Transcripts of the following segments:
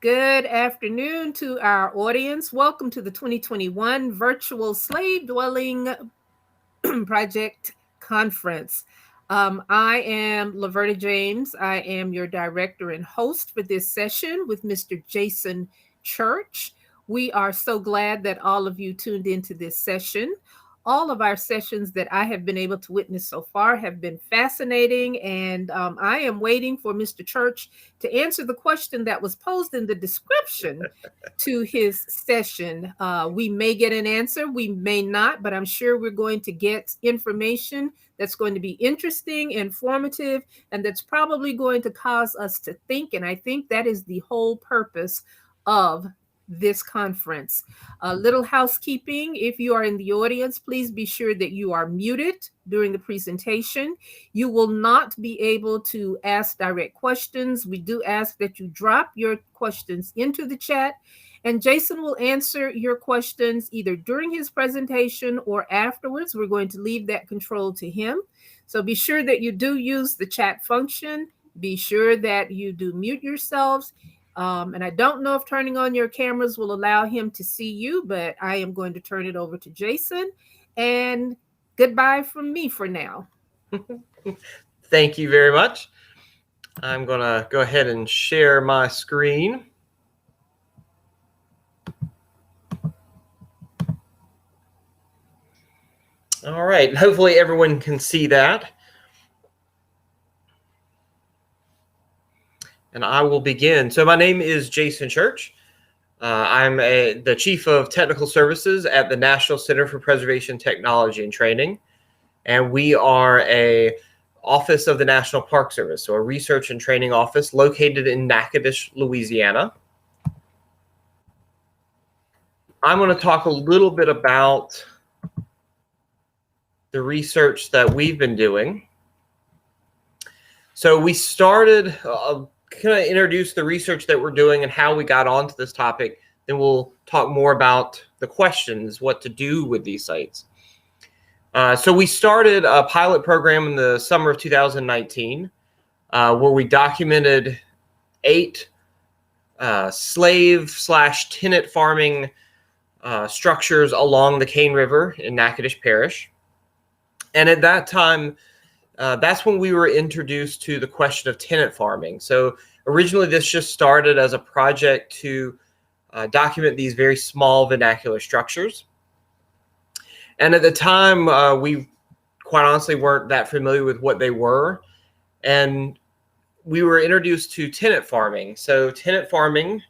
Good afternoon to our audience. Welcome to the 2021 Virtual Slave Dwelling Project Conference. I am Laverta James. I am your director and host for this session with Mr. Jason Church. We are so glad that all of you tuned into this session. All of our sessions that I have been able to witness so far have been fascinating, and I am waiting for Mr. Church to answer the question that was posed in the description to his session. We may get an answer, we may not, but I'm sure we're going to get information that's going to be interesting, informative, and that's probably going to cause us to think. And I think that is the whole purpose of this conference. A little housekeeping. If you are in the audience, please be sure that you are muted during the presentation. You will not be able to ask direct questions. We do ask that you drop your questions into the chat, and Jason will answer your questions either during his presentation or afterwards. We're going to leave that control to him. So be sure that you do use the chat function. Be sure that you do mute yourselves. And I don't know if turning on your cameras will allow him to see you, but I am going to turn it over to Jason. And goodbye from me for now. Thank you very much. I'm going to go ahead and share my screen. All right. Hopefully everyone can see that. And I will begin. So my name is Jason Church. I'm the Chief of Technical Services at the National Center for Preservation Technology and Training. And we are a office of the National Park Service, so a research and training office located in Natchitoches, Louisiana. I'm going to talk a little bit about the research that we've been doing. So we started kind of introduce the research that we're doing and how we got onto this topic. Then we'll talk more about the questions, what to do with these sites. So we started a pilot program in the summer of 2019 where we documented 8 slave/tenant farming structures along the Cane River in Natchitoches Parish. And at that time, that's when we were introduced to the question of tenant farming. So originally this just started as a project to document these very small vernacular structures. And at the time, we quite honestly weren't that familiar with what they were. And we were introduced to tenant farming. So tenant farming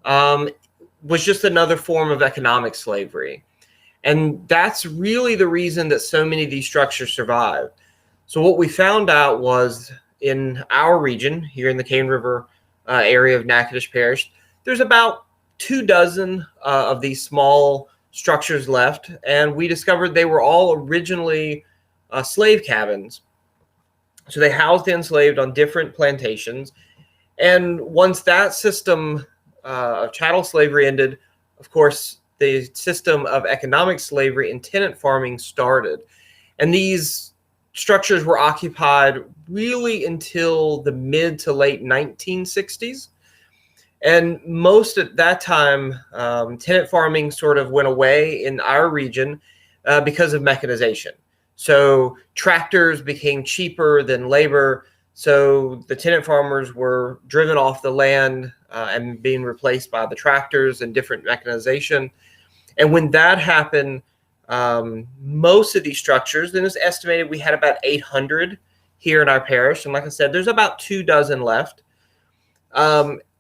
was just another form of economic slavery. And that's really the reason that so many of these structures survived. So what we found out was in our region here in the Cane River area of Natchitoches Parish, there's about 24 of these small structures left. And we discovered they were all originally slave cabins. So they housed the enslaved on different plantations. And once that system of chattel slavery ended, of course, the system of economic slavery and tenant farming started. And these structures were occupied really until the mid to late 1960s. And most at that time, tenant farming sort of went away in our region because of mechanization. So tractors became cheaper than labor. So the tenant farmers were driven off the land and being replaced by the tractors and different mechanization. And when that happened, most of these structures, then it's estimated we had about 800 here in our parish. And like I said, there's about 24 left.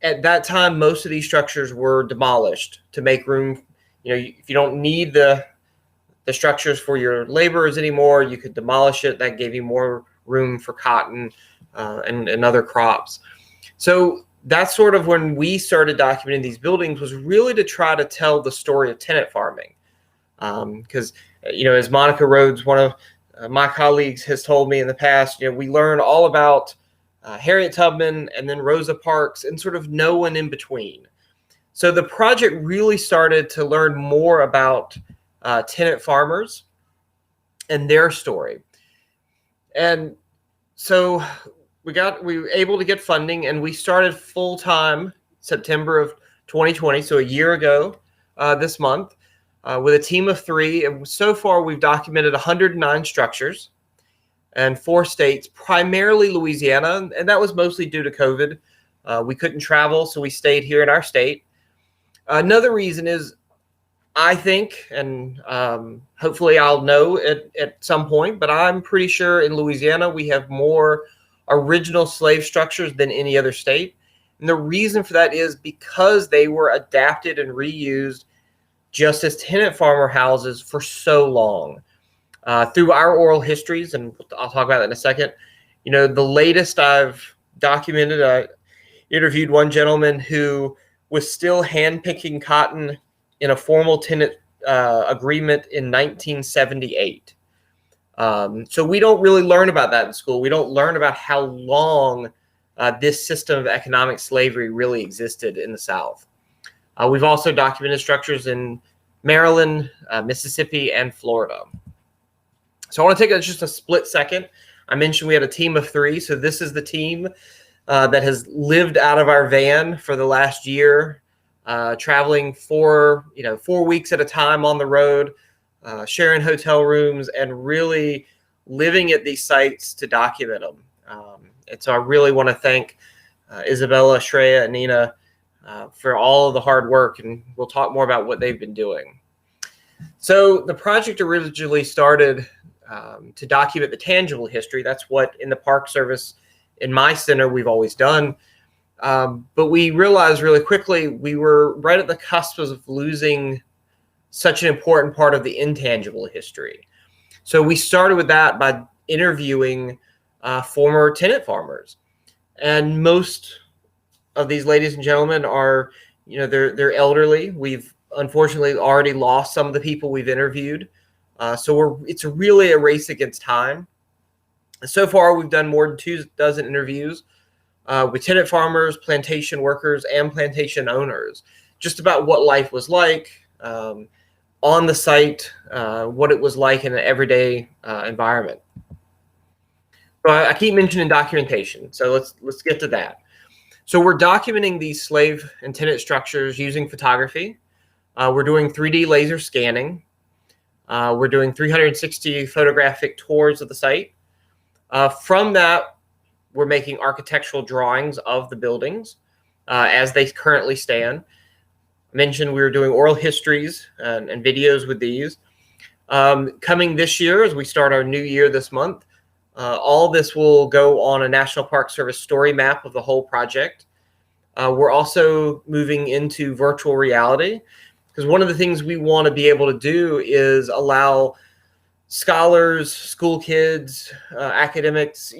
At that time, most of these structures were demolished to make room. You know, if you don't need the structures for your laborers anymore, you could demolish it. That gave you more room for cotton and other crops. So that's sort of when we started documenting these buildings, was really to try to tell the story of tenant farming. Because, you know, as Monica Rhodes, one of my colleagues, has told me in the past, you know, we learn all about Harriet Tubman and then Rosa Parks and sort of no one in between. So the project really started to learn more about tenant farmers and their story. And so we were able to get funding, and we started full-time September of 2020, so a year ago this month, with a team of 3. And so far, we've documented 109 structures in 4 states, primarily Louisiana, and that was mostly due to COVID. We couldn't travel, so we stayed here in our state. Another reason is, I think, and hopefully I'll know at some point, but I'm pretty sure in Louisiana we have more original slave structures than any other state. And the reason for that is because they were adapted and reused just as tenant farmer houses for so long. Through our oral histories, and I'll talk about that in a second, the latest I've documented, I interviewed one gentleman who was still hand-picking cotton in a formal tenant agreement in 1978. So we don't really learn about that in school. We don't learn about how long this system of economic slavery really existed in the South. We've also documented structures in Maryland, Mississippi, and Florida. So I want to take just a split second. I mentioned we had a team of 3. So this is the team that has lived out of our van for the last year, traveling 4 weeks at a time on the road, sharing hotel rooms, and really living at these sites to document them. And so I really want to thank Isabella, Shreya, and Nina for all of the hard work, and we'll talk more about what they've been doing. So the project originally started to document the tangible history. That's what in the Park Service, in my center, we've always done. But we realized really quickly we were right at the cusp of losing such an important part of the intangible history. So we started with that by interviewing former tenant farmers. And most of these ladies and gentlemen are, they're elderly. We've unfortunately already lost some of the people we've interviewed. So it's really a race against time. So far, we've done more than 24 interviews with tenant farmers, plantation workers, and plantation owners, just about what life was like on the site, what it was like in an everyday environment. So I keep mentioning documentation. So let's get to that. So we're documenting these slave and tenant structures using photography. We're doing 3D laser scanning. We're doing 360 photographic tours of the site. From that, we're making architectural drawings of the buildings as they currently stand. I mentioned we were doing oral histories and videos with these. Coming this year, as we start our new year this month, all this will go on a National Park Service story map of the whole project. We're also moving into virtual reality, because one of the things we want to be able to do is allow scholars, school kids, academics,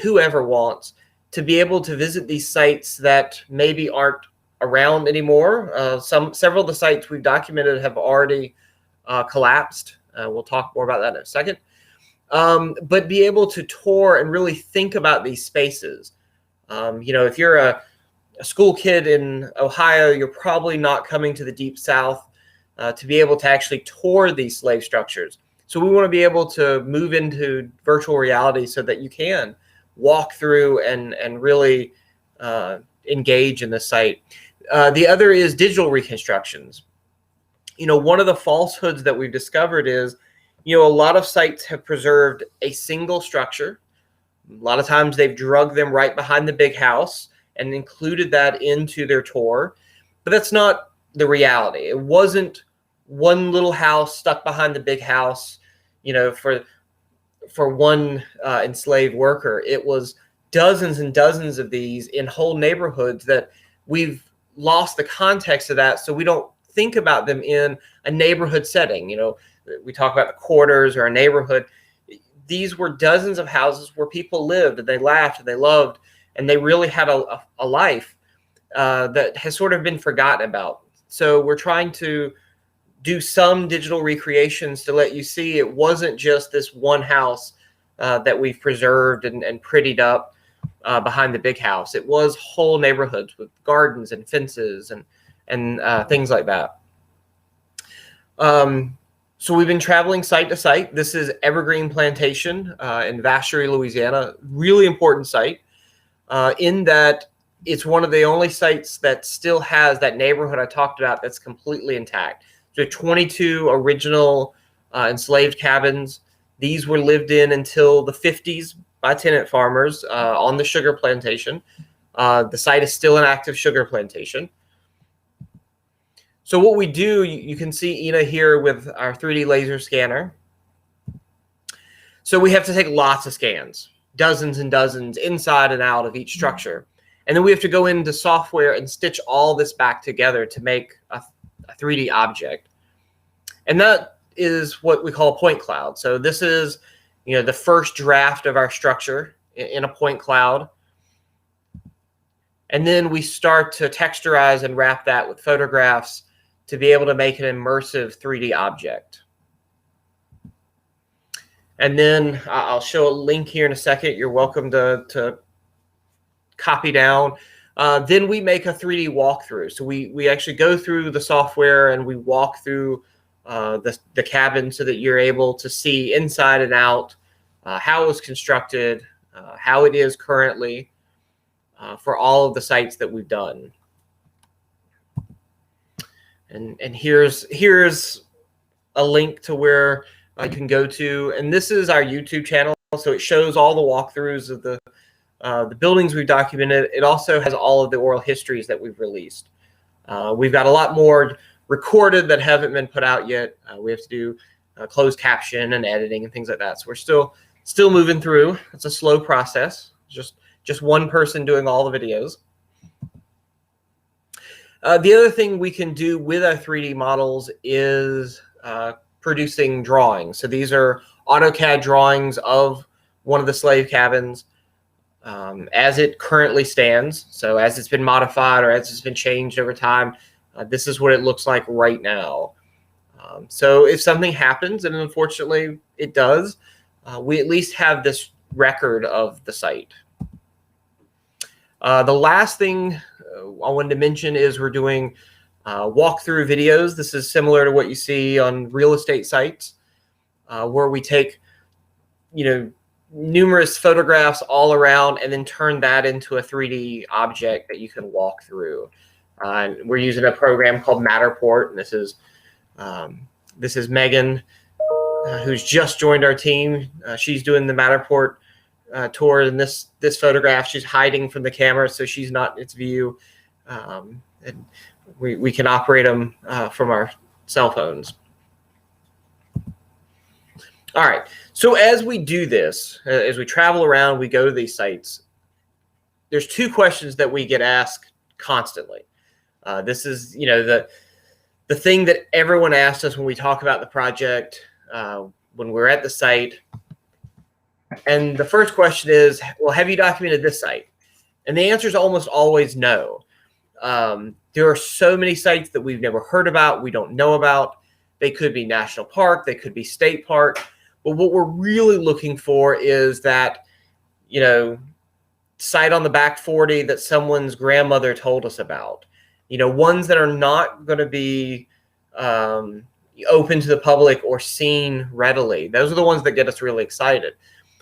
whoever wants to be able to visit these sites that maybe aren't around anymore. Several of the sites we've documented have already collapsed. We'll talk more about that in a second. But be able to tour and really think about these spaces. If you're a school kid in Ohio, you're probably not coming to the Deep South to be able to actually tour these slave structures. So we want to be able to move into virtual reality so that you can walk through and really engage in the site. The other is digital reconstructions. One of the falsehoods that we've discovered is, a lot of sites have preserved a single structure. A lot of times they've drugged them right behind the big house and included that into their tour. But that's not the reality. It wasn't one little house stuck behind the big house, for one enslaved worker. It was dozens and dozens of these in whole neighborhoods that we've lost the context of that. So we don't think about them in a neighborhood setting. We talk about the quarters or a neighborhood. These were dozens of houses where people lived and they laughed and they loved, and they really had a life that has sort of been forgotten about. So we're trying to do some digital recreations to let you see it wasn't just this one house that we've preserved and prettied up behind the big house. It was whole neighborhoods with gardens and fences and things like that. So we've been traveling site to site. This is Evergreen Plantation in Vacherie, Louisiana. Really important site in that it's one of the only sites that still has that neighborhood I talked about that's completely intact. So 22 original enslaved cabins. These were lived in until the 50s by tenant farmers on the sugar plantation. The site is still an active sugar plantation. So what we do, you can see Ina here with our 3D laser scanner. So we have to take lots of scans, dozens and dozens inside and out of each structure. And then we have to go into software and stitch all this back together to make a 3D object. And that is what we call a point cloud. So this is, the first draft of our structure in a point cloud. And then we start to texturize and wrap that with photographs to be able to make an immersive 3D object. And then I'll show a link here in a second. You're welcome to copy down. Then we make a 3D walkthrough. So we actually go through the software and we walk through the cabin so that you're able to see inside and out how it was constructed, how it is currently for all of the sites that we've done. And here's a link to where I can go to, and this is our YouTube channel. So it shows all the walkthroughs of the buildings we've documented. It also has all of the oral histories that we've released. We've got a lot more recorded that haven't been put out yet. We have to do closed caption and editing and things like that. So we're still moving through. It's a slow process. Just one person doing all the videos. The other thing we can do with our 3D models is producing drawings. So these are AutoCAD drawings of one of the slave cabins as it currently stands. So as it's been modified or as it's been changed over time, this is what it looks like right now. So if something happens, and unfortunately it does, we at least have this record of the site. The last thing I wanted to mention is we're doing walkthrough videos. This is similar to what you see on real estate sites, where we take, numerous photographs all around and then turn that into a 3D object that you can walk through. We're using a program called Matterport, and this is Megan, who's just joined our team. She's doing the Matterport tour. In this photograph, she's hiding from the camera, so she's not in its view. And we can operate them from our cell phones. All right. So as we do this, as we travel around, we go to these sites, there's two questions that we get asked constantly. This is, the thing that everyone asks us when we talk about the project, when we're at the site. And the first question is, well, have you documented this site? And the answer is almost always no. There are so many sites that we've never heard about, we don't know about. They could be national park, they could be state park. But what we're really looking for is that, site on the back 40 that someone's grandmother told us about. Ones that are not going to be open to the public or seen readily. Those are the ones that get us really excited.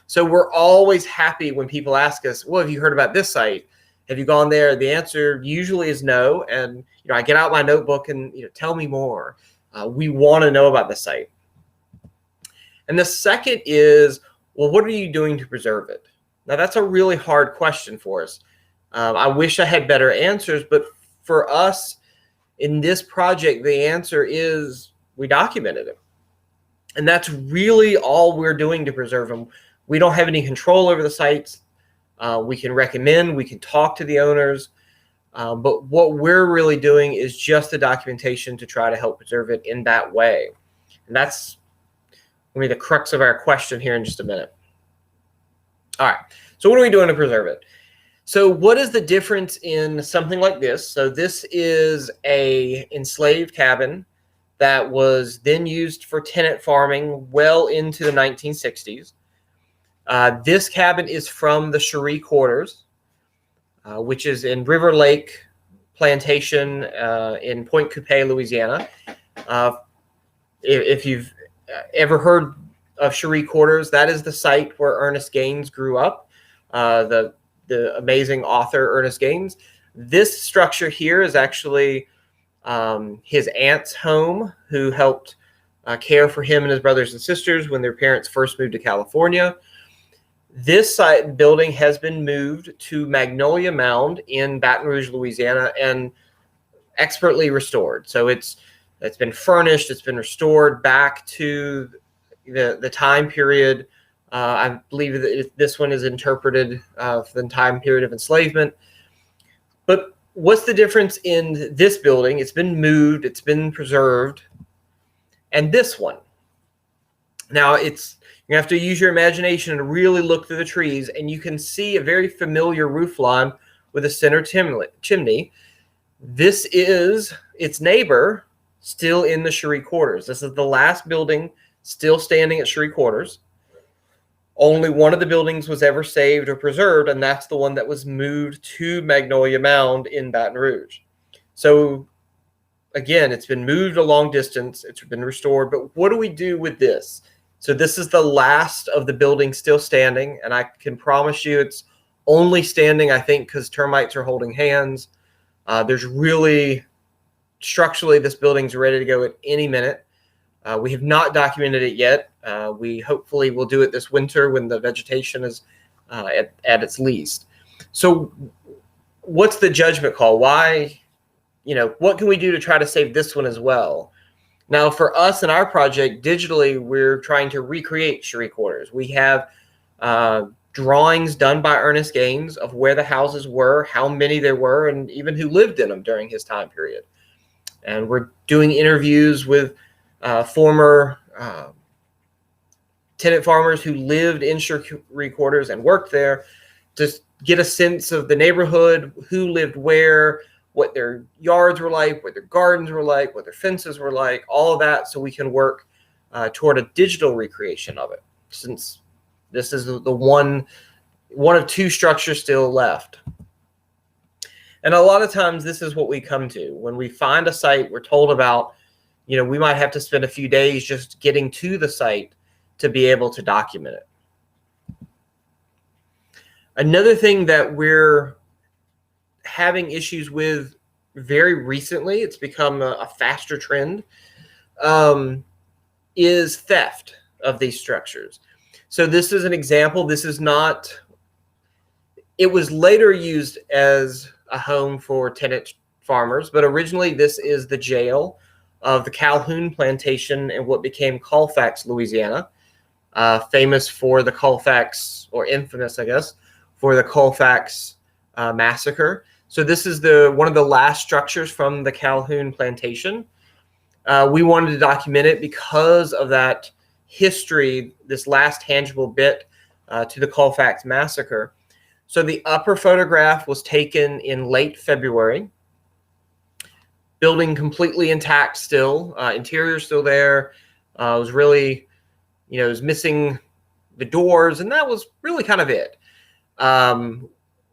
So we're always happy when people ask us, well, have you heard about this site? Have you gone there? The answer usually is no. And, I get out my notebook and, tell me more. We want to know about the site. And the second is, well, what are you doing to preserve it? Now, that's a really hard question for us. I wish I had better answers, but for us in this project, the answer is we documented it. And that's really all we're doing to preserve them. We don't have any control over the sites. We can recommend, we can talk to the owners, but what we're really doing is just the documentation to try to help preserve it in that way. And that's the crux of our question here in just a minute. All right, so what are we doing to preserve it? So what is the difference in something like this? So this is a enslaved cabin that was then used for tenant farming well into the 1960s. This cabin is from the Cherie quarters, which is in River Lake Plantation in Point Coupé, Louisiana. If you've ever heard of Cherie quarters, that is the site where Ernest Gaines grew up. The the amazing author Ernest Gaines. This structure here is actually his aunt's home, who helped care for him and his brothers and sisters when their parents first moved to California. This building has been moved to Magnolia Mound in Baton Rouge, Louisiana, and expertly restored. So it's been furnished, it's been restored back to the time period. I believe that this one is interpreted for the time period of enslavement. But what's the difference in this building? It's been moved, it's been preserved, and this one. Now you have to use your imagination and really look through the trees, and you can see a very familiar roof line with a center chimney. This is its neighbor, still in the Cherie quarters. This is the last building still standing at Cherie quarters. Only one of the buildings was ever saved or preserved, and that's the one that was moved to Magnolia Mound in Baton Rouge. So again, it's been moved a long distance, it's been restored, but what do we do with this? So this is the last of the buildings still standing, and I can promise you it's only standing, I think, because termites are holding hands. There's really, structurally, this building's ready to go at any minute. We have not documented it yet. We hopefully will do it this winter when the vegetation is at its least. So what's the judgment call? Why, what can we do to try to save this one as well? Now, for us in our project, digitally, we're trying to recreate Cherie quarters. We have drawings done by Ernest Gaines of where the houses were, how many there were, and even who lived in them during his time period. And we're doing interviews with former tenant farmers who lived in Cherie quarters and worked there to get a sense of the neighborhood, who lived where, what their yards were like, what their gardens were like, what their fences were like, all of that, so we can work toward a digital recreation of it, since this is the one of two structures still left. And a lot of times this is what we come to. When we find a site we're told about, we might have to spend a few days just getting to the site to be able to document it. Another thing that we're having issues with very recently, it's become a faster trend, is theft of these structures. So this is an example. This is not, it was later used as a home for tenant farmers, but originally this is the jail of the Calhoun plantation in what became Colfax, Louisiana, famous for the Colfax, or infamous, I guess, for the Colfax massacre. So this is one of the last structures from the Calhoun plantation. We wanted to document it because of that history, this last tangible bit to the Colfax massacre. So the upper photograph was taken in late February. Building completely intact still, interior still there. It was really, it was missing the doors, and that was really kind of it.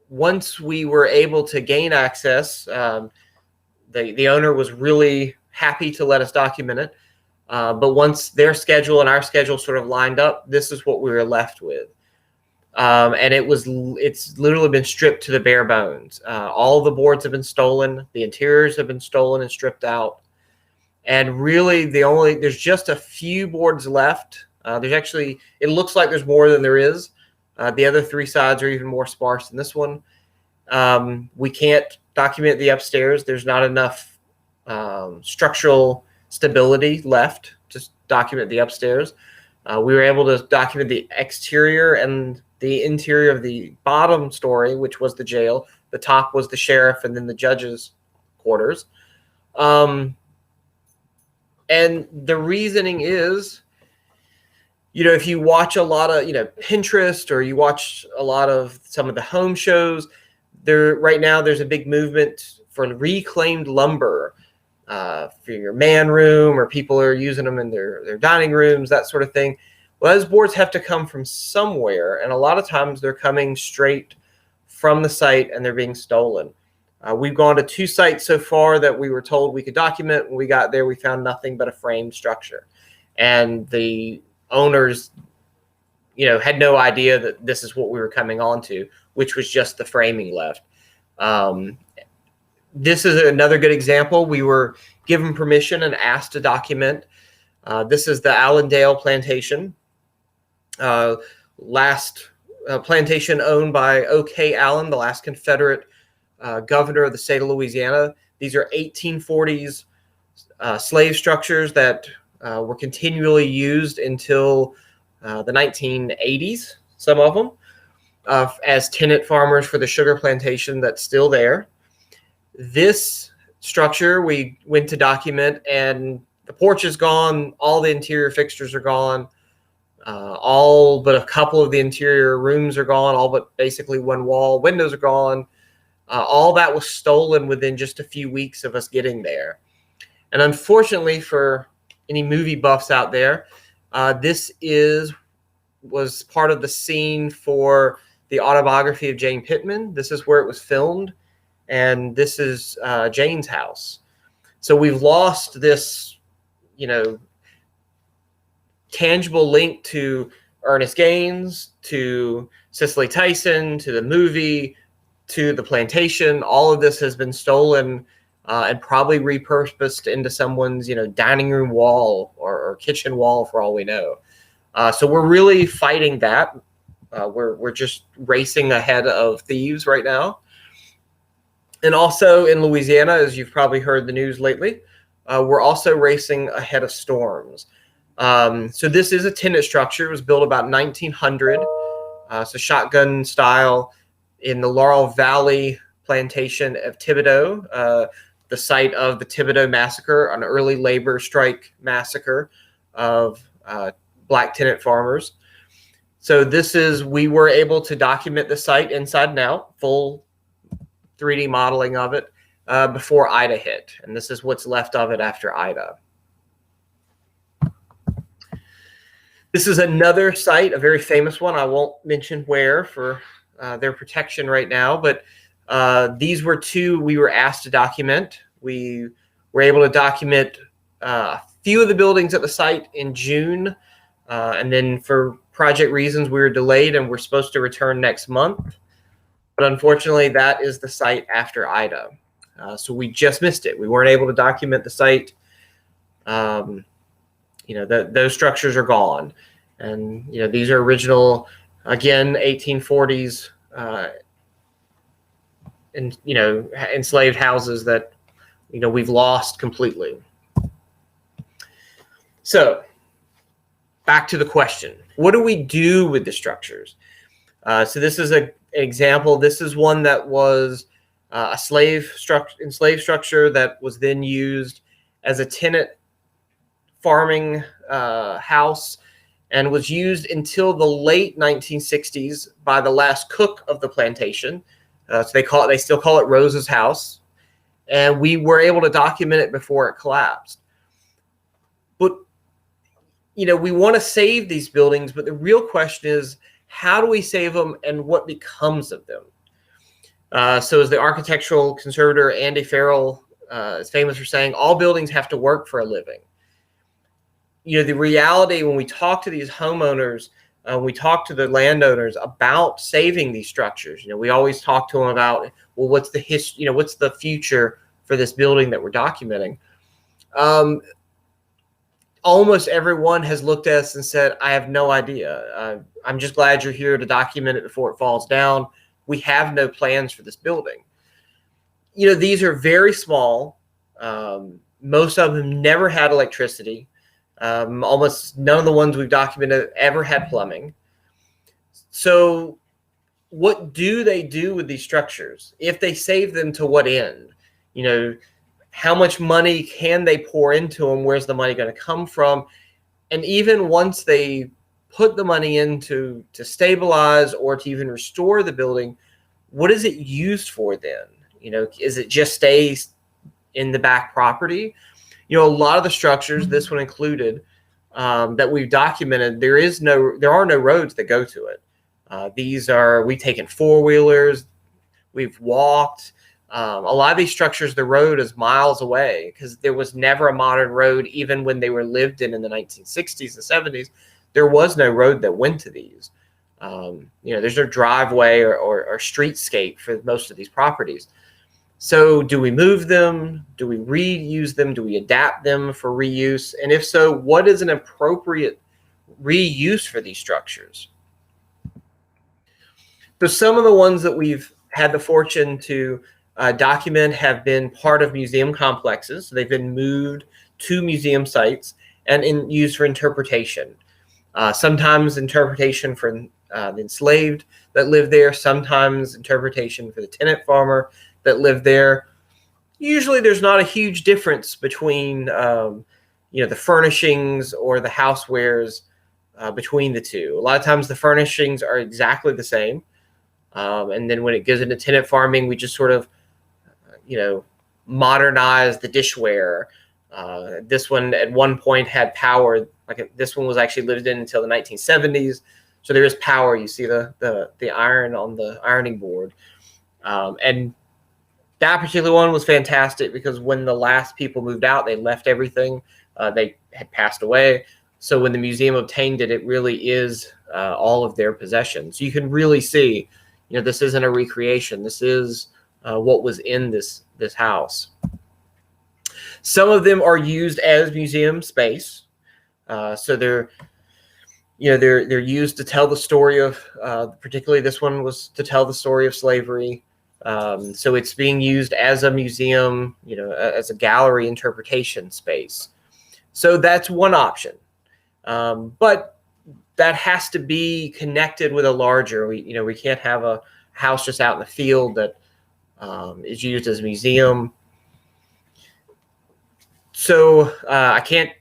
Once we were able to gain access, the owner was really happy to let us document it. But once their schedule and our schedule sort of lined up, this is what we were left with. And it's literally been stripped to the bare bones. All the boards have been stolen. The interiors have been stolen and stripped out. And really there's just a few boards left. It looks like there's more than there is. The other three sides are even more sparse than this one. We can't document the upstairs. There's not enough structural stability left to document the upstairs. We were able to document the exterior and the interior of the bottom story, which was the jail. The top was the sheriff, and then the judge's quarters. And the reasoning is, if you watch a lot of, Pinterest, or you watch a lot of some of the home shows, right now there's a big movement for reclaimed lumber for your man room, or people are using them in their dining rooms, that sort of thing. Well, those boards have to come from somewhere, and a lot of times they're coming straight from the site and they're being stolen. We've gone to 2 sites so far that we were told we could document. When we got there, we found nothing but a framed structure. And the owners had no idea that this is what we were coming on to, which was just the framing left. This is another good example. We were given permission and asked to document. This is the Allendale plantation, last plantation owned by O.K. Allen, the last Confederate governor of the state of Louisiana. These are 1840s slave structures that were continually used until the 1980s, some of them, as tenant farmers for the sugar plantation that's still there. This structure we went to document, and the porch is gone. All the interior fixtures are gone. All but a couple of the interior rooms are gone. All but basically one wall. Windows are gone. All that was stolen within just a few weeks of us getting there. And unfortunately for any movie buffs out there, this was part of the scene for the autobiography of Jane Pittman. This is where it was filmed. And this is Jane's house. So we've lost this, tangible link to Ernest Gaines, to Cicely Tyson, to the movie, to the plantation. All of this has been stolen and probably repurposed into someone's, dining room wall or kitchen wall, for all we know. So we're really fighting that. We're just racing ahead of thieves right now. And also in Louisiana, as you've probably heard the news lately, we're also racing ahead of storms. So this is a tenant structure. It was built about 1900. So shotgun style in the Laurel Valley plantation of Thibodaux, the site of the Thibodaux massacre, an early labor strike massacre of black tenant farmers. So we were able to document the site inside and out, full 3D modeling of it before Ida hit. And this is what's left of it after Ida. This is another site, a very famous one. I won't mention where for their protection right now, but these were two we were asked to document. We were able to document a few of the buildings at the site in June. And then for project reasons, we were delayed and we're supposed to return next month. But unfortunately, that is the site after Ida. So we just missed it. We weren't able to document the site. Those structures are gone. And, these are original, again, 1840s, enslaved houses that, we've lost completely. So back to the question. What do we do with the structures? So this is an example. This is one that was a enslaved structure that was then used as a tenant farming house and was used until the late 1960s by the last cook of the plantation. So they still call it Rose's house. And we were able to document it before it collapsed. But, we want to save these buildings, but the real question is, how do we save them and what becomes of them? So as the architectural conservator Andy Farrell is famous for saying, all buildings have to work for a living. The reality when we talk to these homeowners, we talk to the landowners about saving these structures. We always talk to them about, well, what's the history? What's the future for this building that we're documenting? Almost everyone has looked at us and said, I have no idea. I'm just glad you're here to document it before it falls down. We have no plans for this building. These are very small. Most of them never had electricity. Almost none of the ones we've documented ever had plumbing. So what do they do with these structures? If they save them, to what end? How much money can they pour into them? Where's the money going to come from? And even once they put the money in to stabilize or to even restore the building, what is it used for then? Is it just stays in the back property? A lot of the structures, this one included, that we've documented, there are no roads that go to it. We've taken four-wheelers, we've walked. A lot of these structures, the road is miles away because there was never a modern road, even when they were lived in the 1960s and 70s, there was no road that went to these. There's no driveway or streetscape for most of these properties. So do we move them? Do we reuse them? Do we adapt them for reuse? And if so, what is an appropriate reuse for these structures? So some of the ones that we've had the fortune to document have been part of museum complexes. So they've been moved to museum sites and used for interpretation. Sometimes interpretation for the enslaved that lived there, sometimes interpretation for the tenant farmer that lived there. Usually there's not a huge difference between the furnishings or the housewares between the two. A lot of times the furnishings are exactly the same. And then when it goes into tenant farming, we just sort of, modernize the dishware. This one at one point had power. This one was actually lived in until the 1970s. So there is power. You see the iron on the ironing board. And that particular one was fantastic because when the last people moved out, they left everything. They had passed away. So when the museum obtained it, it really is all of their possessions. You can really see, this isn't a recreation. This is what was in this house. Some of them are used as museum space. So they're used to tell the story of, particularly this one was to tell the story of slavery. So it's being used as a museum, as a gallery interpretation space. So that's one option. But that has to be connected with a larger, we can't have a house just out in the field that is used as a museum. So I can't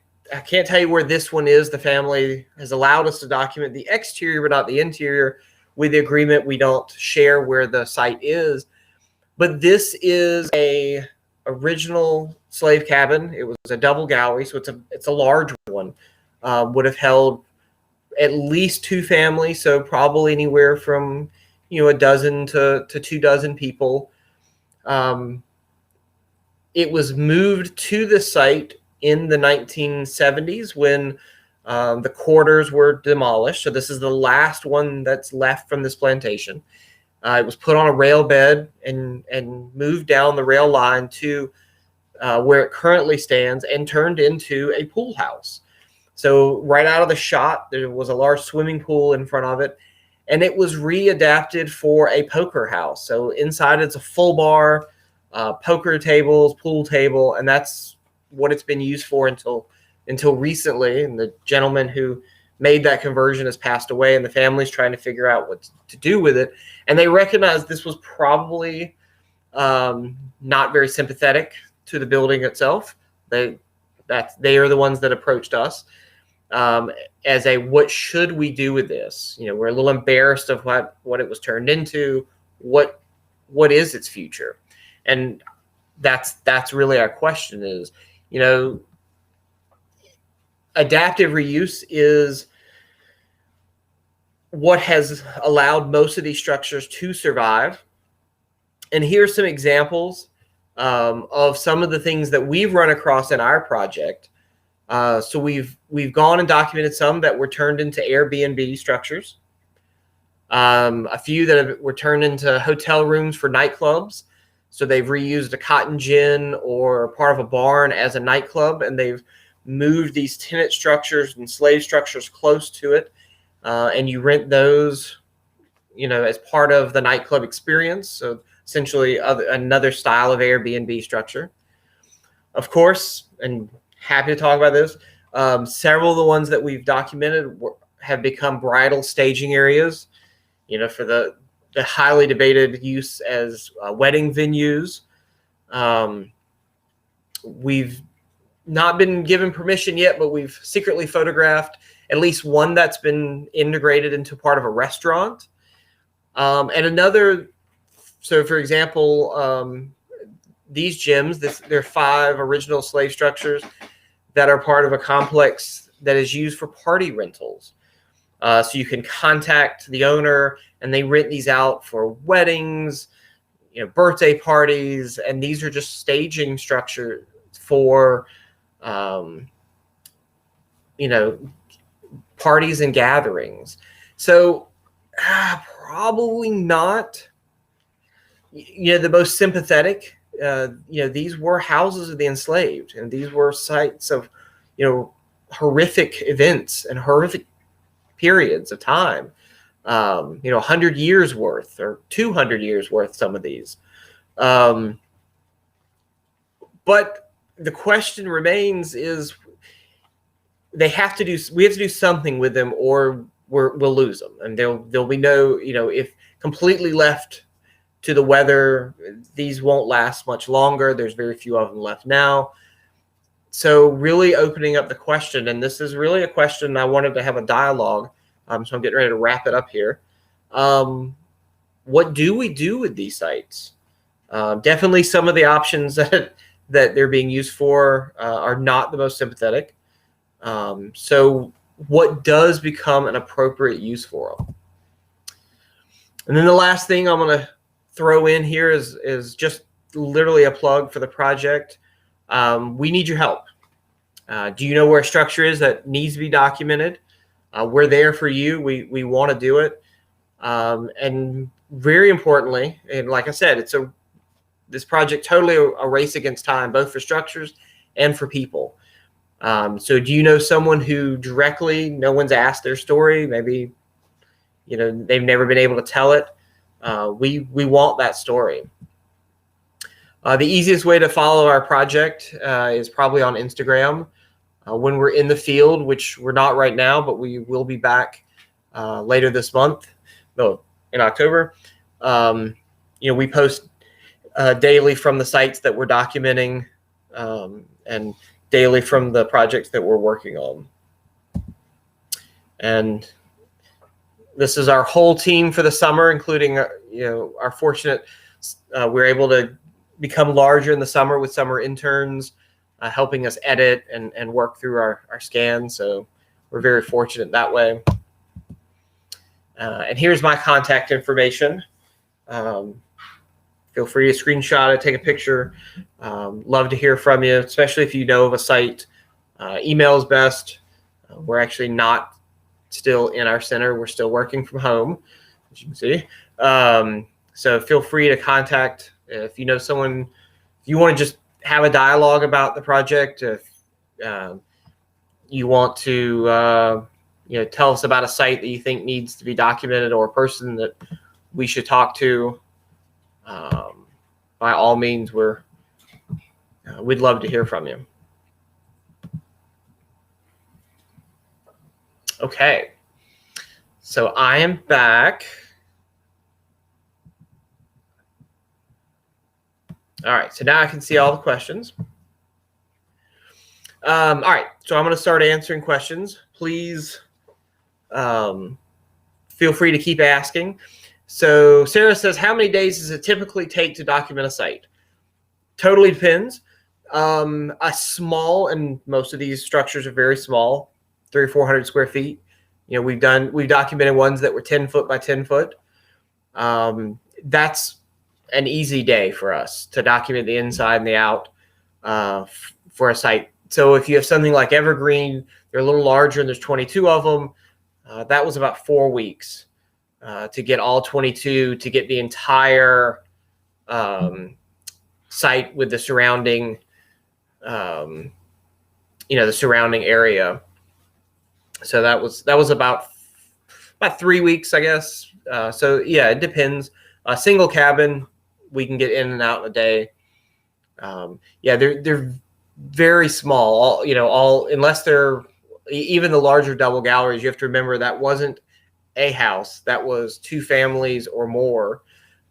tell you where this one is. The family has allowed us to document the exterior, but not the interior. With the agreement, we don't share where the site is. But this is a original slave cabin. It was a double gallery, so it's a large one. Would have held at least 2 families, so probably anywhere from a dozen to 2 dozen people. It was moved to the site in the 1970s when the quarters were demolished. So this is the last one that's left from this plantation. It was put on a rail bed and moved down the rail line to where it currently stands and turned into a pool house. So right out of the shot, there was a large swimming pool in front of it, and it was readapted for a poker house. So inside it's a full bar, poker tables, pool table, and that's what it's been used for until recently. And the gentleman who made that conversion has passed away, and the family's trying to figure out what to do with it. And they recognized this was probably not very sympathetic to the building itself. They are the ones that approached us as a, what should we do with this? We're a little embarrassed of what it was turned into. What is its future? And that's really our question is, adaptive reuse is what has allowed most of these structures to survive. And here's some examples of some of the things that we've run across in our project. So we've gone and documented some that were turned into Airbnb structures. A few that were turned into hotel rooms for nightclubs. So they've reused a cotton gin or part of a barn as a nightclub, and they've moved these tenant structures and slave structures close to it. And you rent those, as part of the nightclub experience. So essentially another style of Airbnb structure. Of course, and happy to talk about this, several of the ones that we've documented have become bridal staging areas, for the highly debated use as wedding venues. We've not been given permission yet, but we've secretly photographed at least one that's been integrated into part of a restaurant. And another, so for example, these gyms, there are 5 original slave structures that are part of a complex that is used for party rentals. So you can contact the owner and they rent these out for weddings, birthday parties, and these are just staging structure for, parties and gatherings. So probably not, the most sympathetic. These were houses of the enslaved, and these were sites of, horrific events and horrific periods of time. 100 years worth or 200 years worth, some of these. But the question remains is we have to do something with them, or we'll lose them. And there'll be no, if completely left to the weather, these won't last much longer. There's very few of them left now. So really opening up the question, and this is really a question I wanted to have a dialogue. So I'm getting ready to wrap it up here. What do we do with these sites? Definitely some of the options that they're being used for are not the most sympathetic. So what does become an appropriate use for them? And then the last thing I'm going to throw in here is just literally a plug for the project. We need your help. Do you know where a structure is that needs to be documented? We're there for you. We want to do it. And very importantly, and like I said, this project totally a race against time, both for structures and for people. So do you know someone who directly, no one's asked their story? Maybe, they've never been able to tell it. We want that story. The easiest way to follow our project is probably on Instagram. When we're in the field, which we're not right now, but we will be back later this month, in October. We post daily from the sites that we're documenting, and daily from the projects that we're working on. And this is our whole team for the summer, including our fortunate we're able to become larger in the summer with summer interns helping us edit and work through our scans. So we're very fortunate that way. And here's my contact information. Feel free to screenshot it, take a picture. Love to hear from you, especially if you know of a site. Email is best. We're actually not still in our center. We're still working from home, as you can see. So feel free to contact if you know someone, if you want to just have a dialogue about the project, if you want to tell us about a site that you think needs to be documented or a person that we should talk to, by all means, we'd love to hear from you. Okay, so I am back. All right, so now I can see all the questions. All right, so I'm going to start answering questions. Please feel free to keep asking. So Sarah says, how many days does it typically take to document a site? Totally depends. A small, and most of these structures are very small, 300 or 400 square feet. We've documented ones that were 10 foot by 10 foot. That's an easy day for us to document the inside and the out for a site. So if you have something like Evergreen, they're a little larger and there's 22 of them. That was about 4 weeks to get all 22, to get the entire site with the surrounding, the surrounding area. So that was about 3 weeks, I guess. So yeah, it depends. A single cabin, we can get in and out in a day. They're very small. All unless they're even the larger double galleries. You have to remember that wasn't a house. That was 2 families or more.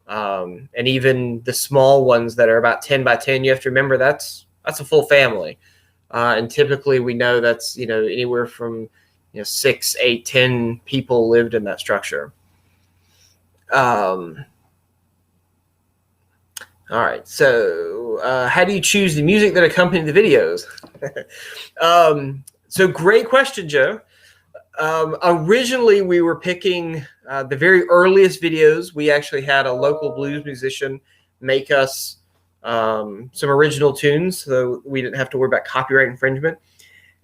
And even the small ones that are about 10 by 10, you have to remember that's a full family. And typically we know that's anywhere from 6, 8, 10 people lived in that structure. All right, so how do you choose the music that accompanies the videos? So great question, Joe. Originally, we were picking the very earliest videos. We actually had a local blues musician make us some original tunes, so we didn't have to worry about copyright infringement.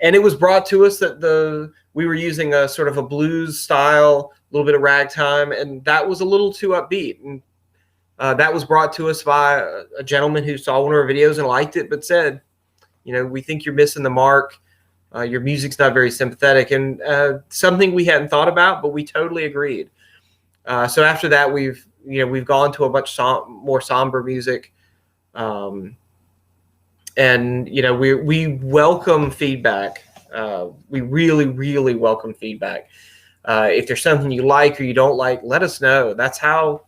And it was brought to us that we were using a sort of a blues style, a little bit of ragtime, and that was a little too upbeat. And that was brought to us by a gentleman who saw one of our videos and liked it, but said, we think you're missing the mark. Your music's not very sympathetic, and something we hadn't thought about, but we totally agreed. So after that, we've gone to a much more somber music, and we welcome feedback. We really, really welcome feedback. If there's something you like or you don't like, let us know. That's how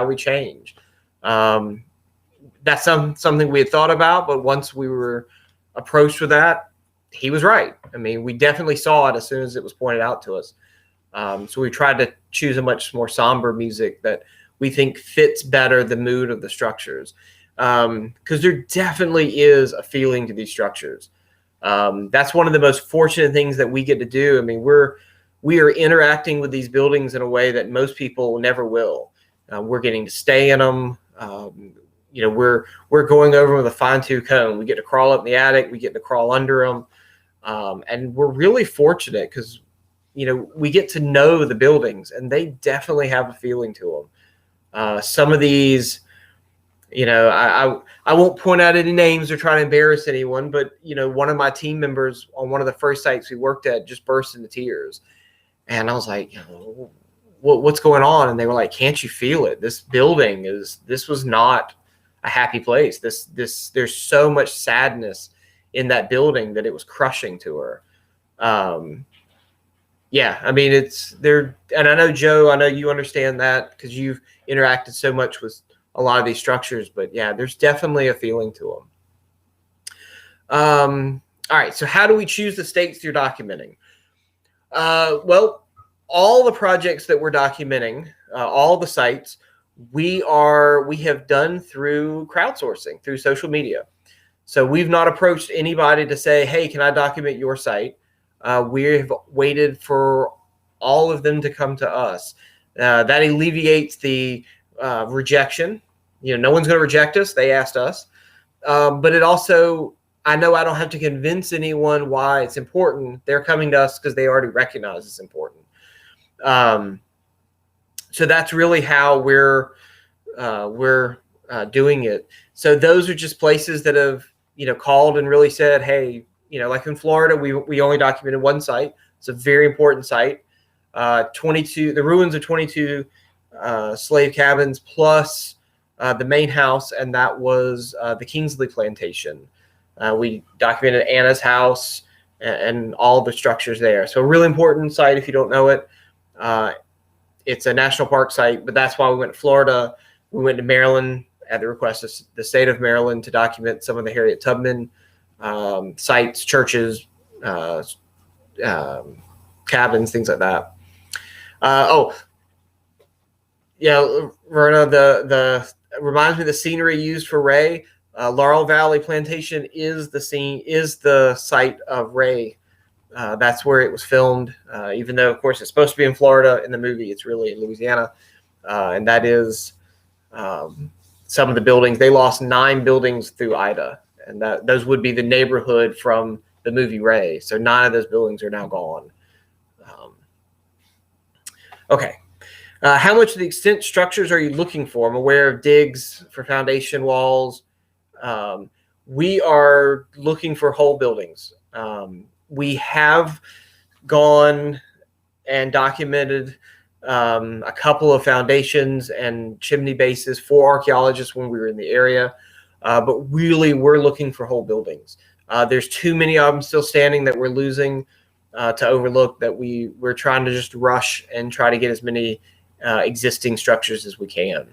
we change. That's something we had thought about, but once we were approached with that, he was right. I mean, we definitely saw it as soon as it was pointed out to us. So we tried to choose a much more somber music that we think fits better the mood of the structures. Because there definitely is a feeling to these structures. That's one of the most fortunate things that we get to do. I mean, we are interacting with these buildings in a way that most people never will. We're getting to stay in them. We're going over with a fine-tooth comb. We get to crawl up in the attic. We get to crawl under them. And we're really fortunate because, we get to know the buildings, and they definitely have a feeling to them. Some of these, I won't point out any names or try to embarrass anyone, but, one of my team members on one of the first sites we worked at just burst into tears. And I was like, what's going on? And they were like, can't you feel it? This was not a happy place. There's so much sadness in that building that it was crushing to her. Yeah, I mean, it's there. And I know, Joe, I know you understand that because you've interacted so much with a lot of these structures, but yeah, there's definitely a feeling to them. All right. So how do we choose the states through documenting? Well, all the projects that we're documenting, all the sites, we have done through crowdsourcing, through social media. So we've not approached anybody to say, hey, can I document your site? We've waited for all of them to come to us. That alleviates the rejection. No one's going to reject us. They asked us. But it also, I know I don't have to convince anyone why it's important. They're coming to us because they already recognize it's important. So that's really how we're doing it. So those are just places that have, called and really said, hey, like in Florida, we only documented one site. It's a very important site. The ruins of 22 slave cabins plus the main house, and that was the Kingsley Plantation. We documented Anna's house and all the structures there. So a really important site if you don't know it. It's a national park site, but that's why we went to Florida. We went to Maryland at the request of the state of Maryland to document some of the Harriet Tubman sites, churches, cabins, things like that. Verna, the reminds me of the scenery used for Ray. Laurel Valley Plantation is the site of Ray. That's where it was filmed, even though, of course, it's supposed to be in Florida in the movie. It's really in Louisiana. And that is some of the buildings. They lost 9 buildings through Ida, and those would be the neighborhood from the movie Ray. So 9 of those buildings are now gone. Okay. How much of the extent structures are you looking for? I'm aware of digs for foundation walls. We are looking for whole buildings. We have gone and documented a couple of foundations and chimney bases for archaeologists when we were in the area. But really, we're looking for whole buildings. There's too many of them still standing that we're losing to overlook, that we're trying to just rush and try to get as many existing structures as we can.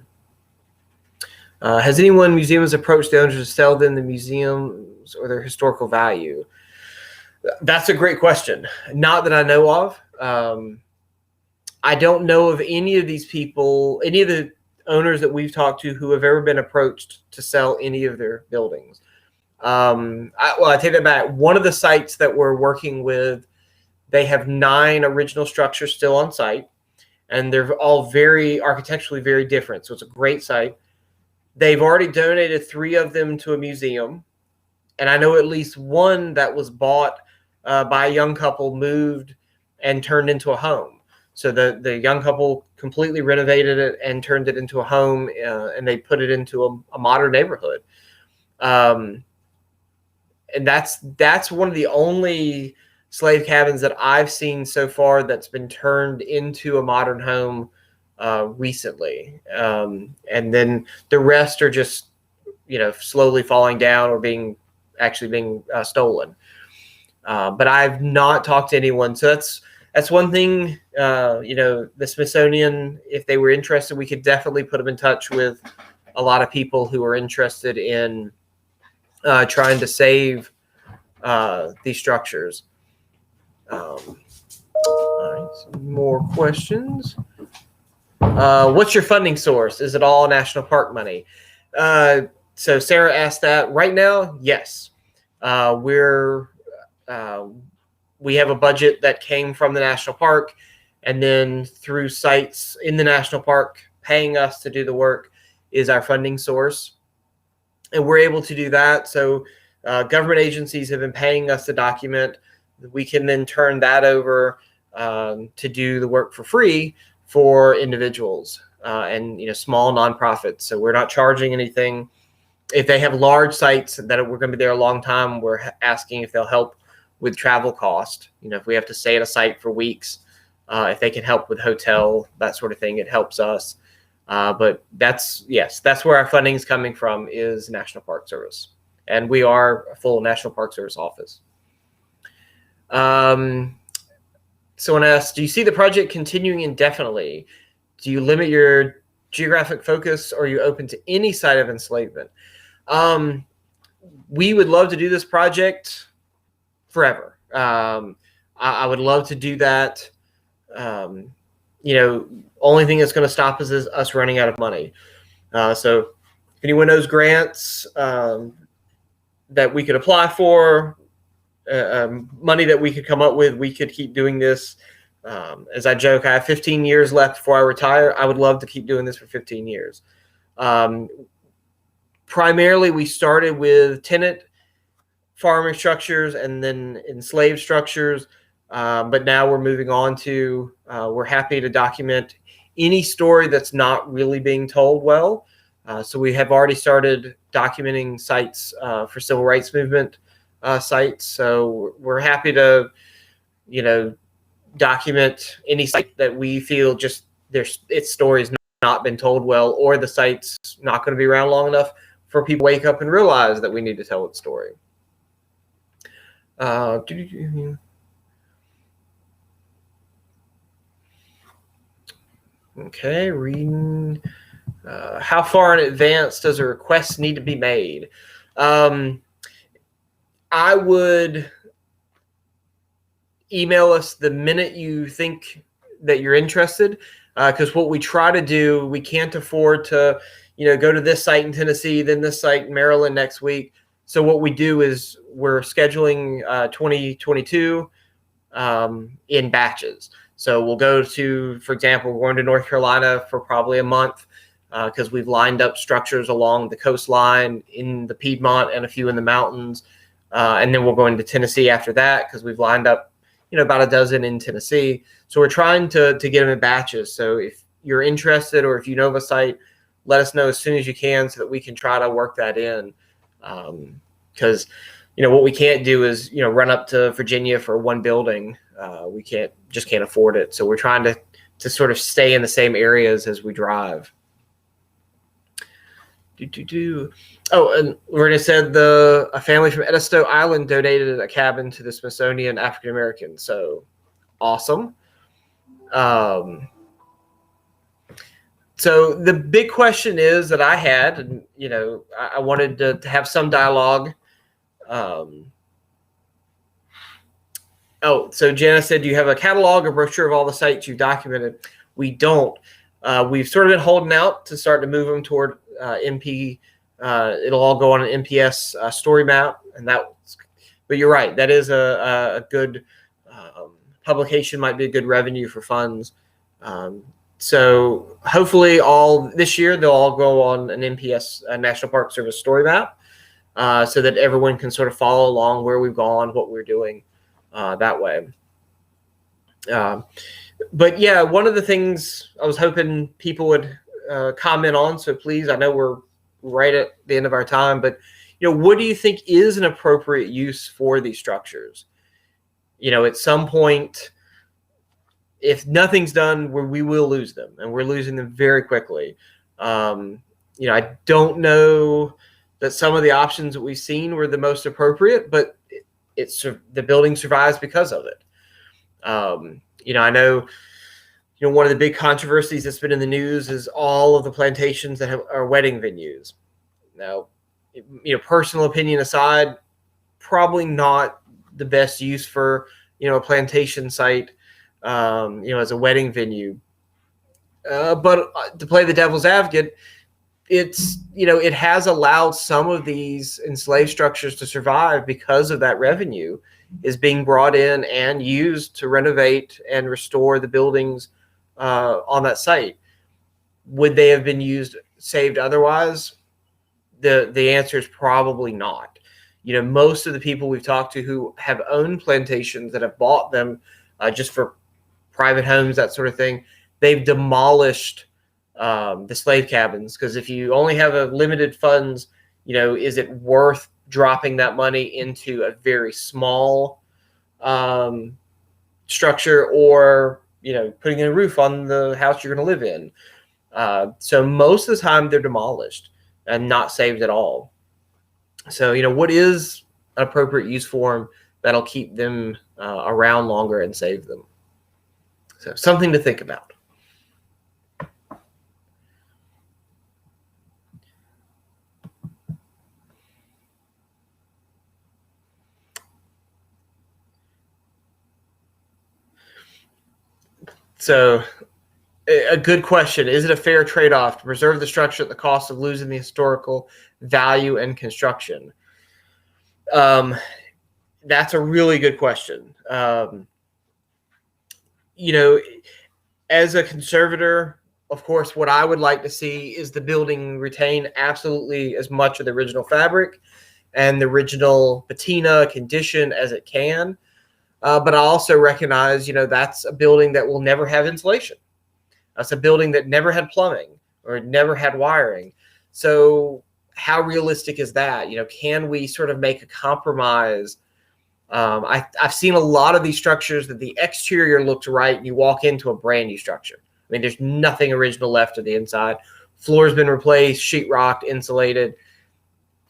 Has anyone museums approached the owners to sell them the museums or their historical value? That's a great question. Not that I know of. I don't know of any of these people, any of the owners that we've talked to who have ever been approached to sell any of their buildings. I take that back. One of the sites that we're working with, they have 9 original structures still on site, and they're all very architecturally very different. So it's a great site. They've already donated 3 of them to a museum, and I know at least one that was bought by a young couple moved and turned into a home. So the young couple completely renovated it and turned it into a home, and they put it into a modern neighborhood. And that's one of the only slave cabins that I've seen so far that's been turned into a modern home recently. And then the rest are just, slowly falling down or being stolen. But I've not talked to anyone. So that's one thing, the Smithsonian, if they were interested, we could definitely put them in touch with a lot of people who are interested in trying to save these structures. All right, some more questions. What's your funding source? Is it all national park money? So Sarah asked that. Right now, yes. We have a budget that came from the national park, and then through sites in the national park paying us to do the work is our funding source. And we're able to do that. So government agencies have been paying us to document. We can then turn that over to do the work for free for individuals and small nonprofits. So we're not charging anything. If they have large sites that we're going to be there a long time, we're asking if they'll help with travel cost. If we have to stay at a site for weeks, if they can help with hotel, that sort of thing, it helps us. But that's where our funding is coming from, is National Park Service. And we are a full National Park Service office. Someone asked, do you see the project continuing indefinitely? Do you limit your geographic focus, or are you open to any site of enslavement? We would love to do this project forever. I would love to do that. Only thing that's going to stop us is us running out of money. So if anyone knows grants that we could apply for, money that we could come up with, we could keep doing this. As I joke, I have 15 years left before I retire. I would love to keep doing this for 15 years. Primarily, we started with tenant farming structures and then enslaved structures. But now we're moving on to, we're happy to document any story that's not really being told well. So we have already started documenting sites for civil rights movement sites. So we're happy to, document any site that we feel just its story's not been told well, or the site's not going to be around long enough for people to wake up and realize that we need to tell its story. Okay, reading. How far in advance does a request need to be made? I would email us the minute you think that you're interested, because what we try to do, we can't afford to, go to this site in Tennessee, then this site in Maryland next week. So what we do is we're scheduling 2022 in batches. So we'll go to, for example, we're going to North Carolina for probably a month because we've lined up structures along the coastline, in the Piedmont, and a few in the mountains. And then we're going to Tennessee after that because we've lined up, about a dozen in Tennessee. So we're trying to get them in batches. So if you're interested, or if you know of a site, let us know as soon as you can so that we can try to work that in. Because, what we can't do is, run up to Virginia for one building. We can't afford it. So we're trying to sort of stay in the same areas as we drive. Oh, and Lorena said a family from Edisto Island donated a cabin to the Smithsonian African American. So awesome. So the big question is that I had, and I wanted to have some dialogue. So Jenna said, do you have a catalog or brochure of all the sites you've documented? We don't. We've sort of been holding out to start to move them toward MP. It'll all go on an MPS story map, but you're right. That is a good publication, might be a good revenue for funds. So hopefully this year they'll all go on an MPS National Park Service story map, so that everyone can sort of follow along where we've gone, what we're doing. that way. But yeah, one of the things I was hoping people would comment on, so please, I know we're right at the end of our time, but what do you think is an appropriate use for these structures? At some point, if nothing's done, we will lose them, and we're losing them very quickly. I don't know that some of the options that we've seen were the most appropriate, but the building survives because of it. I know, one of the big controversies that's been in the news is all of the plantations that are wedding venues. Now, personal opinion aside, probably not the best use for, a plantation site, as a wedding venue. But to play the devil's advocate, it has allowed some of these enslaved structures to survive because of that revenue is being brought in and used to renovate and restore the buildings on that site. Would they have been saved otherwise? The answer is probably not. Most of the people we've talked to who have owned plantations that have bought them just for private homes, that sort of thing, they've demolished the slave cabins, because if you only have a limited funds, is it worth dropping that money into a very small structure, or putting a roof on the house you're going to live in? So most of the time they're demolished and not saved at all. So what is an appropriate use for them that'll keep them around longer and save them? So something to think about. So a good question. Is it a fair trade-off to preserve the structure at the cost of losing the historical value and construction? That's a really good question. As a conservator, of course, what I would like to see is the building retain absolutely as much of the original fabric and the original patina condition as it can. But I also recognize, that's a building that will never have insulation. That's a building that never had plumbing or never had wiring. So how realistic is that? Can we sort of make a compromise? I've seen a lot of these structures that the exterior looks right, and you walk into a brand new structure. I mean, there's nothing original left of the inside. Floor's been replaced, sheetrocked, insulated.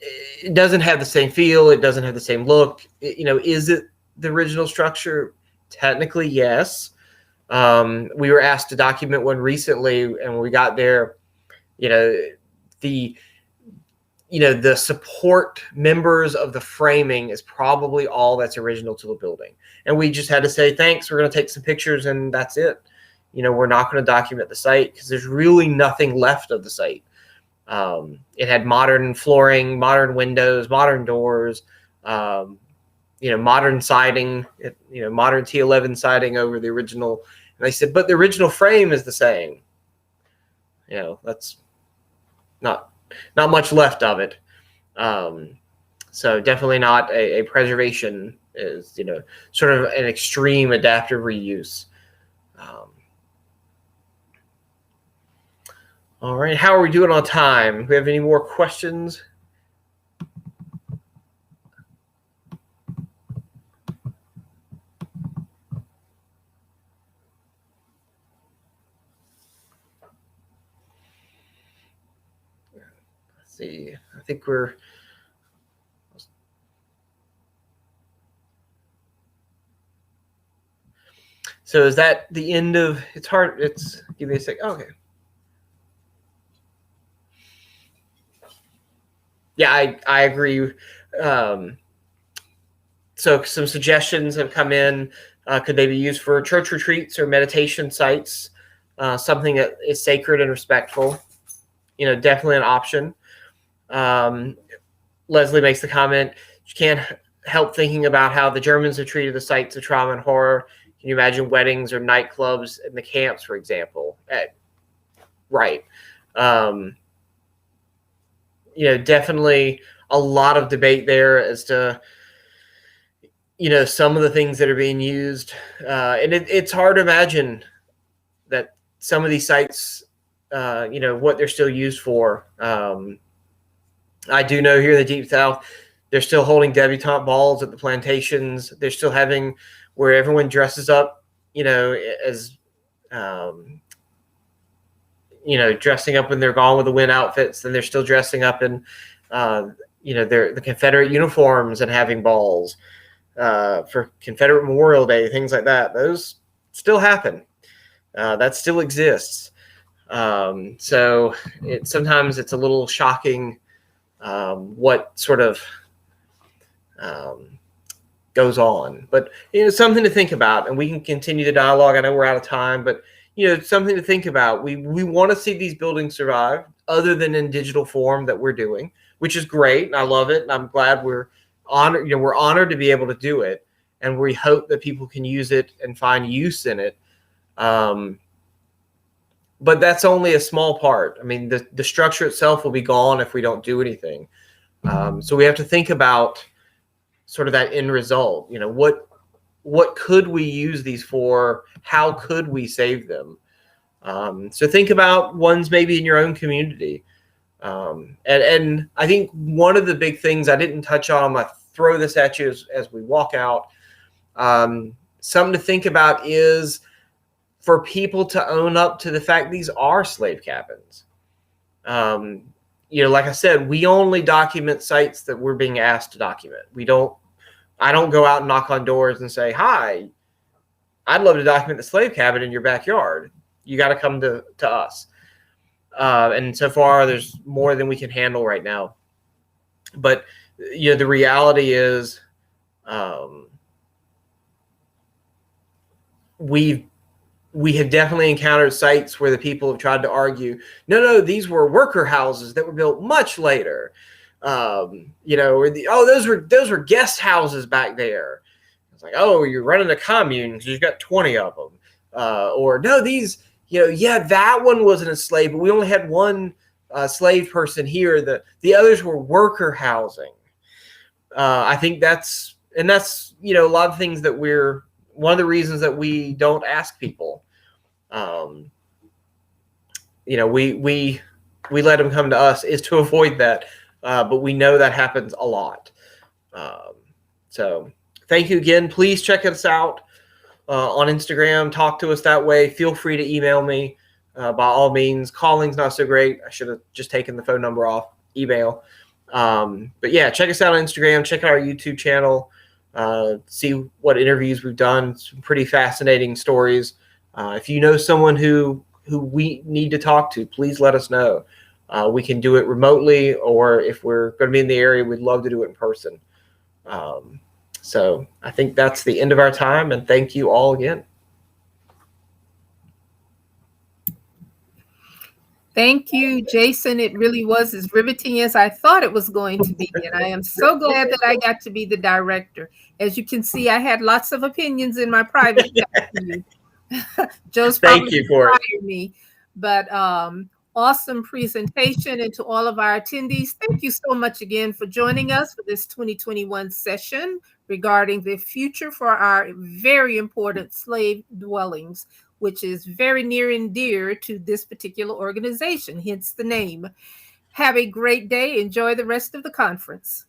It doesn't have the same feel. It doesn't have the same look. Is it the original structure? Technically, yes. We were asked to document one recently, and when we got there, the support members of the framing is probably all that's original to the building. And we just had to say, thanks, we're going to take some pictures, and that's it. We're not going to document the site because there's really nothing left of the site. It had modern flooring, modern windows, modern doors, modern siding, modern T11 siding over the original. And they said, but the original frame is the same. That's not much left of it. So definitely not a preservation. Is sort of an extreme adaptive reuse. All right, how are we doing on time? Do we have any more questions? Let's see. I think we're. So is that the end of? It's hard. Give me a sec. Okay. Yeah, I agree. So some suggestions have come in. Could they be used for church retreats or meditation sites? Something that is sacred and respectful. Definitely an option. Leslie makes the comment, you can't help thinking about how the Germans have treated the sites of trauma and horror. Can you imagine weddings or nightclubs in the camps, for example? Right. Definitely a lot of debate there as to, some of the things that are being used, and it's hard to imagine that some of these sites, what they're still used for. I do know here in the Deep South, they're still holding debutante balls at the plantations. They're still having where everyone dresses up, as, dressing up when they're Gone with the Wind outfits. Then they're still dressing up in, the Confederate uniforms and having balls for Confederate Memorial Day, things like that. Those still happen. That still exists. So sometimes it's a little shocking what sort of goes on, but something to think about, and we can continue the dialogue. I know we're out of time, but something to think about. We want to see these buildings survive, other than in digital form that we're doing, which is great, and I love it, and I'm glad we're honored. We're honored to be able to do it, and we hope that people can use it and find use in it. But that's only a small part. I mean, the structure itself will be gone if we don't do anything. So we have to think about sort of that end result. What could we use these for? How could we save them? So think about ones maybe in your own community. And I think one of the big things I didn't touch on, I'm going to throw this at you as we walk out. Something to think about is for people to own up to the fact these are slave cabins. Like I said, we only document sites that we're being asked to document. I don't go out and knock on doors and say, "Hi, I'd love to document the slave cabin in your backyard. You got to come to us." And so far, there's more than we can handle right now. But the reality is, we have definitely encountered sites where the people have tried to argue, no, these were worker houses that were built much later. Or those were guest houses back there. It's like, oh, you're running a commune because you've got 20 of them. Or no, these, that one wasn't a slave, but we only had one slave person here. The others were worker housing. I think that's a lot of things that one of the reasons that we don't ask people. We let them come to us is to avoid that, but we know that happens a lot. So thank you again. Please check us out on Instagram. Talk to us that way. Feel free to email me by all means. Calling's not so great. I should have just taken the phone number off. Email. But yeah, check us out on Instagram. Check out our YouTube channel. See what interviews we've done. Some pretty fascinating stories. If you know someone who we need to talk to, please let us know. We can do it remotely, or if we're going to be in the area, we'd love to do it in person. So I think that's the end of our time, and thank you all again. Thank you, Jason. It really was as riveting as I thought it was going to be. And I am so glad that I got to be the director. As you can see, I had lots of opinions in my private life. Joe's Thank you for it. Me. But awesome presentation. And to all of our attendees, thank you so much again for joining us for this 2021 session regarding the future for our very important slave dwellings, which is very near and dear to this particular organization, hence the name. Have a great day. Enjoy the rest of the conference.